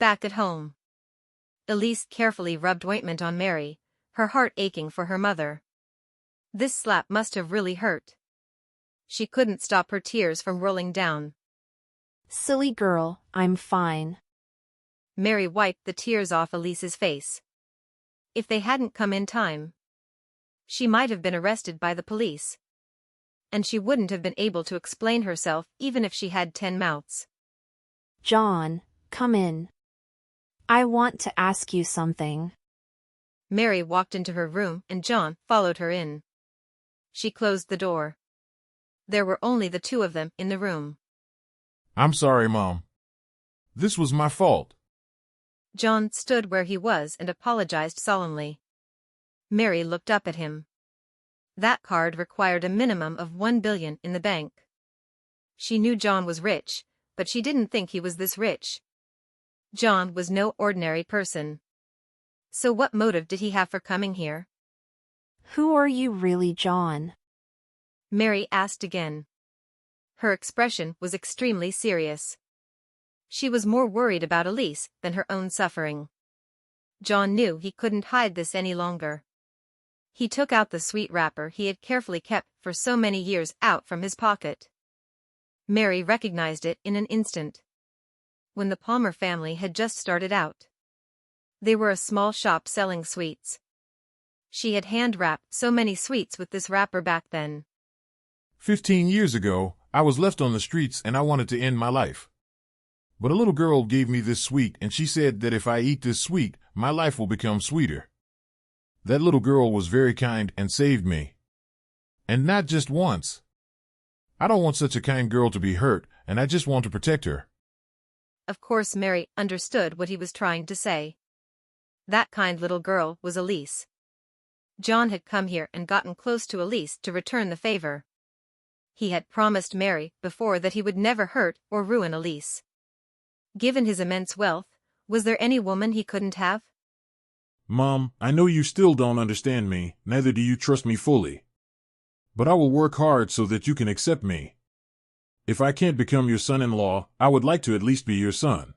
Back at home, Elise carefully rubbed ointment on Mary, her heart aching for her mother. This slap must have really hurt. She couldn't stop her tears from rolling down. Silly girl, I'm fine. Mary wiped the tears off Elise's face. If they hadn't come in time, she might have been arrested by the police. And she wouldn't have been able to explain herself even if she had 10 mouths. John, come in. I want to ask you something. Mary walked into her room and John followed her in. She closed the door. There were only the two of them in the room. I'm sorry, Mom. This was my fault. John stood where he was and apologized solemnly. Mary looked up at him. That card required a minimum of 1 billion in the bank. She knew John was rich, but she didn't think he was this rich. John was no ordinary person. So what motive did he have for coming here? Who are you really, John? Mary asked again. Her expression was extremely serious. She was more worried about Elise than her own suffering. John knew he couldn't hide this any longer. He took out the sweet wrapper he had carefully kept for so many years out from his pocket. Mary recognized it in an instant. When the Palmer family had just started out, they were a small shop selling sweets. She had hand-wrapped so many sweets with this wrapper back then. 15 years ago, I was left on the streets and I wanted to end my life. But a little girl gave me this sweet and she said that if I eat this sweet, my life will become sweeter. That little girl was very kind and saved me. And not just once. I don't want such a kind girl to be hurt, and I just want to protect her. Of course Mary understood what he was trying to say. That kind little girl was Elise. John had come here and gotten close to Elise to return the favor. He had promised Mary before that he would never hurt or ruin Elise. Given his immense wealth, was there any woman he couldn't have? Mom, I know you still don't understand me, neither do you trust me fully. But I will work hard so that you can accept me. If I can't become your son-in-law, I would like to at least be your son.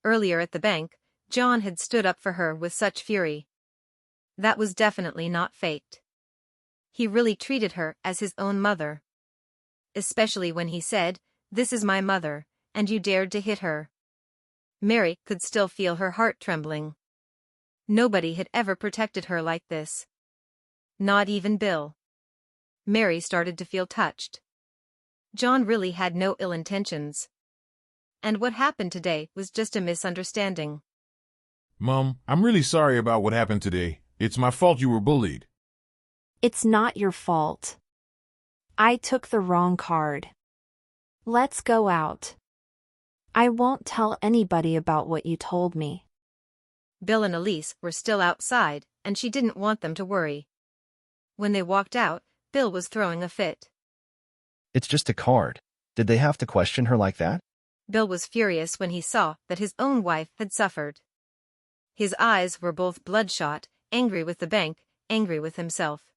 Earlier at the bank, John had stood up for her with such fury. That was definitely not faked. He really treated her as his own mother. Especially when he said, "This is my mother," and you dared to hit her. Mary could still feel her heart trembling. Nobody had ever protected her like this. Not even Bill. Mary started to feel touched. John really had no ill intentions. And what happened today was just a misunderstanding. Mom, I'm really sorry about what happened today. It's my fault you were bullied. It's not your fault. I took the wrong card. Let's go out. I won't tell anybody about what you told me. Bill and Elise were still outside, and she didn't want them to worry. When they walked out, Bill was throwing a fit. It's just a card. Did they have to question her like that? Bill was furious when he saw that his own wife had suffered. His eyes were both bloodshot, angry with the bank, angry with himself.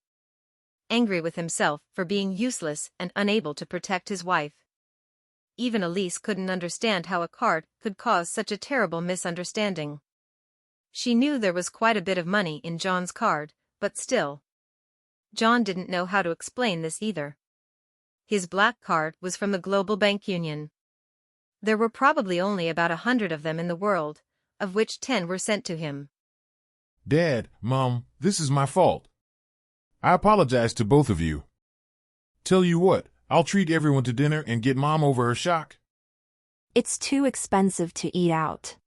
Angry with himself for being useless and unable to protect his wife. Even Elise couldn't understand how a card could cause such a terrible misunderstanding. She knew there was quite a bit of money in John's card, but still. John didn't know how to explain this either. His black card was from the Global Bank Union. There were probably only about 100 of them in the world, of which 10 were sent to him. Dad, Mom, this is my fault. I apologize to both of you. Tell you what, I'll treat everyone to dinner and get Mom over her shock. It's too expensive to eat out.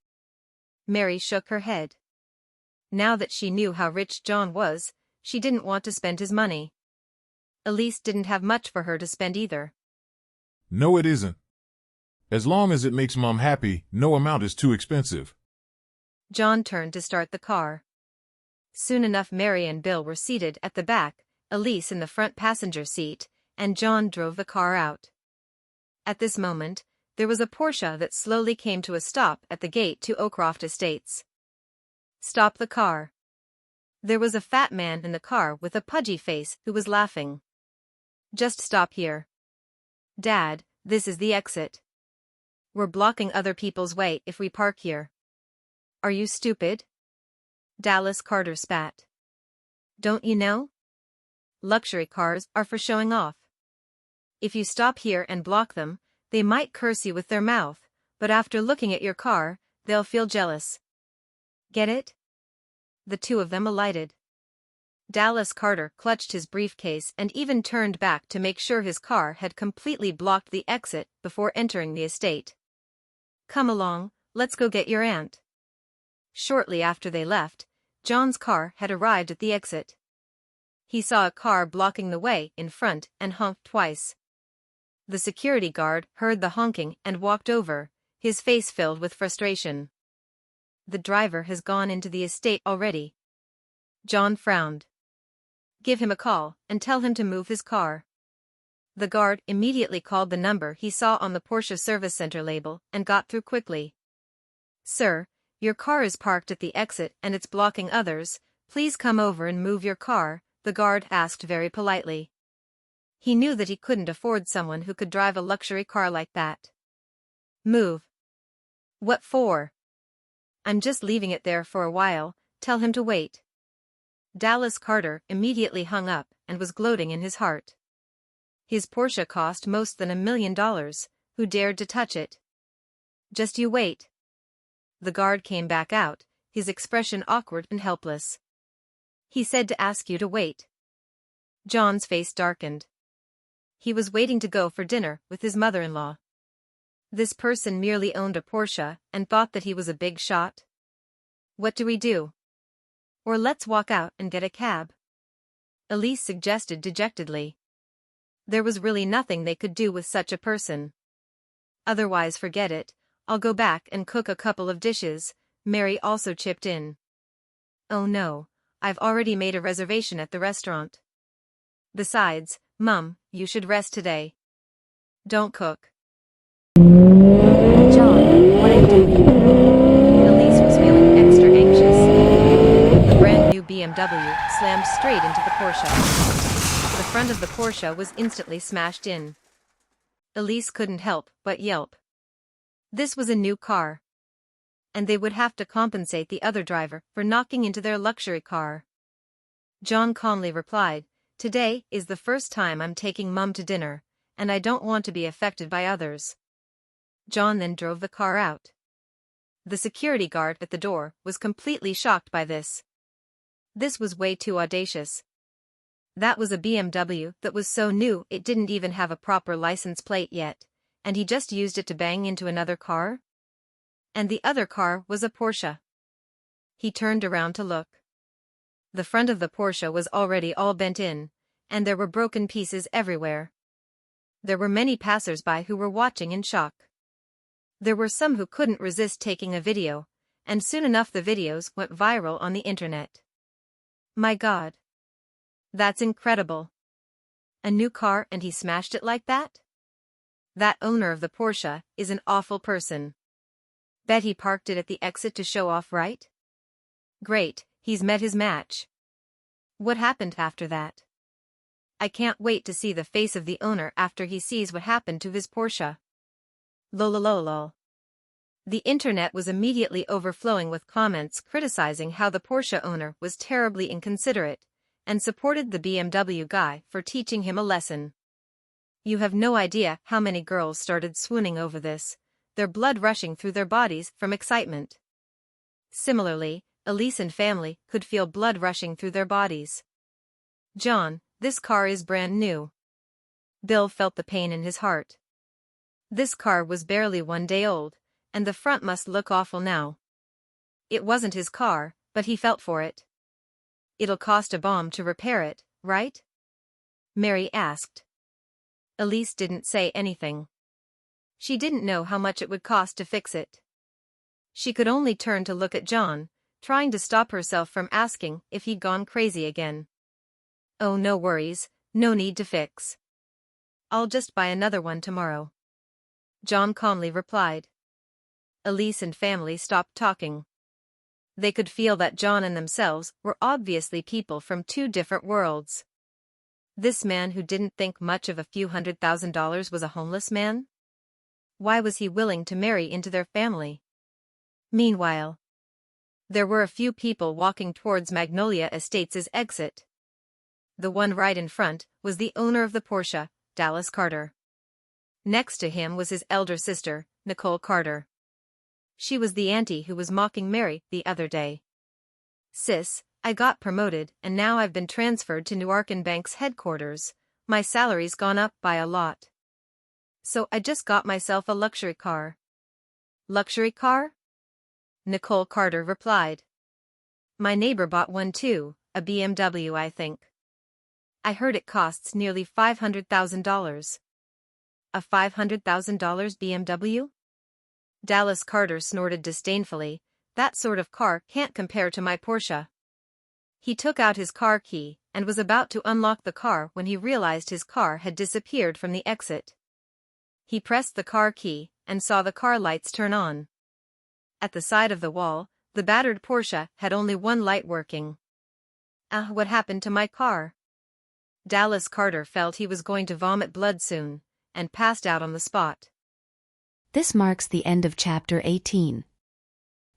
Mary shook her head. Now that she knew how rich John was, she didn't want to spend his money. Elise didn't have much for her to spend either. No, it isn't. As long as it makes Mom happy, no amount is too expensive. John turned to start the car. Soon enough Mary and Bill were seated at the back, Elise in the front passenger seat, and John drove the car out. At this moment, there was a Porsche that slowly came to a stop at the gate to Oakcroft Estates. Stop the car. There was a fat man in the car with a pudgy face who was laughing. Just stop here. Dad, this is the exit. We're blocking other people's way if we park here. Are you stupid? Dallas Carter spat. Don't you know? Luxury cars are for showing off. If you stop here and block them, they might curse you with their mouth, but after looking at your car, they'll feel jealous. Get it? The two of them alighted. Dallas Carter clutched his briefcase and even turned back to make sure his car had completely blocked the exit before entering the estate. Come along, let's go get your aunt. Shortly after they left, John's car had arrived at the exit. He saw a car blocking the way in front and honked twice. The security guard heard the honking and walked over, his face filled with frustration. The driver has gone into the estate already. John frowned. Give him a call and tell him to move his car. The guard immediately called the number he saw on the Porsche Service Center label and got through quickly. Sir, your car is parked at the exit and it's blocking others. Please come over and move your car, the guard asked very politely. He knew that he couldn't afford someone who could drive a luxury car like that. Move. What for? I'm just leaving it there for a while, tell him to wait. Dallas Carter immediately hung up and was gloating in his heart. His Porsche cost most than $1 million, who dared to touch it? Just you wait. The guard came back out, his expression awkward and helpless. He said to ask you to wait. John's face darkened. He was waiting to go for dinner with his mother-in-law. This person merely owned a Porsche and thought that he was a big shot. What do we do? Or let's walk out and get a cab. Elise suggested dejectedly. There was really nothing they could do with such a person. Otherwise forget it, I'll go back and cook a couple of dishes, Mary also chipped in. Oh no, I've already made a reservation at the restaurant. Besides, Mum, you should rest today. Don't cook. John, what are you doing? Elise was feeling extra anxious. The brand new BMW slammed straight into the Porsche. The front of the Porsche was instantly smashed in. Elise couldn't help but yelp. This was a new car. And they would have to compensate the other driver for knocking into their luxury car. John calmly replied, Today is the first time I'm taking Mum to dinner, and I don't want to be affected by others. John then drove the car out. The security guard at the door was completely shocked by this. This was way too audacious. That was a BMW that was so new it didn't even have a proper license plate yet, and he just used it to bang into another car? And the other car was a Porsche. He turned around to look. The front of the Porsche was already all bent in, and there were broken pieces everywhere. There were many passers-by who were watching in shock. There were some who couldn't resist taking a video, and soon enough the videos went viral on the internet. My God. That's incredible. A new car and he smashed it like that? That owner of the Porsche is an awful person. Bet he parked it at the exit to show off, right? Great, he's met his match. What happened after that? I can't wait to see the face of the owner after he sees what happened to his Porsche. Lolololol. The internet was immediately overflowing with comments criticizing how the Porsche owner was terribly inconsiderate, and supported the BMW guy for teaching him a lesson. You have no idea how many girls started swooning over this, their blood rushing through their bodies from excitement. Similarly, Elise and family could feel blood rushing through their bodies. John, this car is brand new. Bill felt the pain in his heart. This car was barely 1 day old, and the front must look awful now. It wasn't his car, but he felt for it. It'll cost a bomb to repair it, right? Mary asked. Elise didn't say anything. She didn't know how much it would cost to fix it. She could only turn to look at John, trying to stop herself from asking if he'd gone crazy again. Oh, no worries, no need to fix. I'll just buy another one tomorrow. John calmly replied. Elise and family stopped talking. They could feel that John and themselves were obviously people from two different worlds. This man who didn't think much of a few $100,000 was a homeless man? Why was he willing to marry into their family? Meanwhile, There were a few people walking towards Magnolia Estates' exit. The one right in front was the owner of the Porsche, Dallas Carter. Next to him was his elder sister, Nicole Carter. She was the auntie who was mocking Mary the other day. "Sis, I got promoted and now I've been transferred to Newark Bank's headquarters. My salary's gone up by a lot. So I just got myself a luxury car." "Luxury car?" Nicole Carter replied. "My neighbor bought one too, a BMW I think. I heard it costs nearly $500,000. A $500,000 BMW? Dallas Carter snorted disdainfully. "That sort of car can't compare to my Porsche." He took out his car key and was about to unlock the car when he realized his car had disappeared from the exit. He pressed the car key and saw the car lights turn on. At the side of the wall, the battered Porsche had only one light working. What happened to my car?" Dallas Carter felt he was going to vomit blood soon, and passed out on the spot. This marks the end of Chapter 18.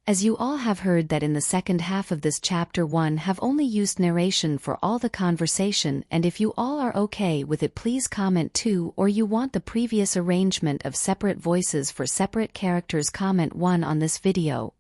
As you all have heard that in the second half of this Chapter 1 have only used narration for all the conversation, and if you all are okay with it, please comment 2, or you want the previous arrangement of separate voices for separate characters, comment 1 on this video.